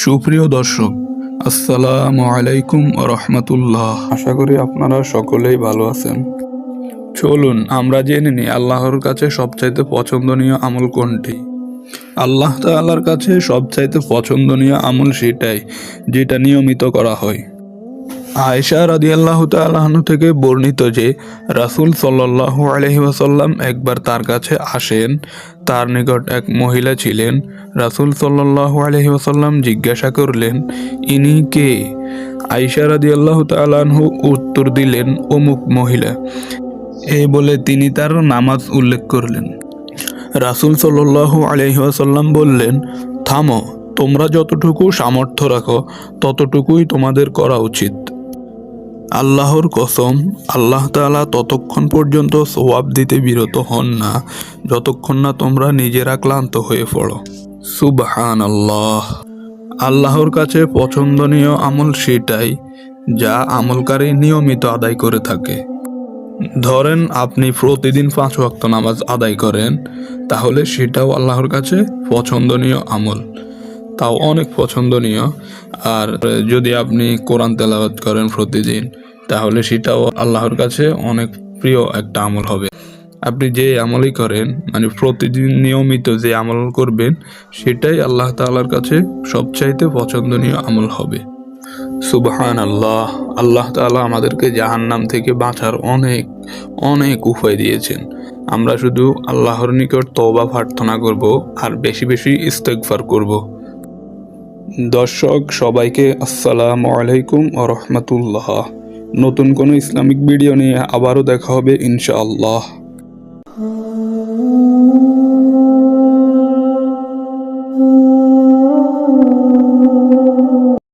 সুপ্রিয় দর্শক, আসসালামু আলাইকুম রহমতুল্লাহ। আশা করি আপনারা সকলেই ভালো আছেন। চলুন আমরা জেনে নিই আল্লাহর কাছে সবচাইতে পছন্দনীয় আমল কোনটি। আল্লাহ তাআলার কাছে সবচাইতে পছন্দনীয় আমল সেটাই যেটা নিয়মিত করা হয়। আয়েশা রাদিয়াল্লাহু তাআলা আনহা থেকে বর্ণিত যে রাসূল সাল্লাল্লাহু আলাইহি ওয়াসাল্লাম একবার তার কাছে আসেন। তার নিকট এক মহিলা ছিলেন। রাসূল সাল্লাল্লাহু আলাইহি ওয়াসাল্লাম জিজ্ঞাসা করলেন, ইনি কে? আয়েশা রাদিয়াল্লাহু তাআলা আনহা উত্তর দিলেন, অমুক মহিলা। এই বলে তিনি তার নামাজ উল্লেখ করলেন। রাসূল সাল্লাল্লাহু আলাইহি ওয়াসাল্লাম বললেন, থামো, তোমরা যতটুকু সামর্থ্য রাখো ততটুকুই তোমাদের করা উচিত। আল্লাহর কসম, আল্লাহ তাআলা ততক্ষণ পর্যন্ত সওয়াব দিতে বিরত হন না যতক্ষণ না তোমরা নিজেরা ক্লান্ত হয়ে পড়ো। সুবহানাল্লাহ। আল্লাহর কাছে পছন্দনীয় আমল সেটাই যা আমলকারী নিয়মিত আদায় করে থাকে। ধরেন আপনি প্রতিদিন 5 ওয়াক্ত নামাজ আদায় করেন, তাহলে সেটাও আল্লাহর কাছে পছন্দনীয় আমল, তাও অনেক পছন্দনীয়। আর যদি আপনি কোরআন তেলাওয়াত করেন প্রতিদিন, তাহলে সেটাও আল্লাহর কাছে অনেক প্রিয় একটা আমল হবে। আপনি যে আমলই করেন, মানে প্রতিদিন নিয়মিত যে আমল করবেন, সেটাই আল্লাহ তাআলার কাছে সবচাইতে পছন্দনীয় আমল হবে। সুবহানাল্লাহ। আল্লাহ তাআলা আমাদেরকে জাহান্নাম থেকে বাঁচার অনেক অনেক উপায় দিয়েছেন। আমরা শুধু আল্লাহর নিকট তওবা প্রার্থনা করব আর বেশি বেশি ইস্তেগফার করব। দর্শক সবাইকে আসসালামু আলাইকুম ওয়া রাহমাতুল্লাহ। নতুন কোনো ইসলামিক ভিডিও নিয়ে আবারও দেখা হবে ইনশাআল্লাহ।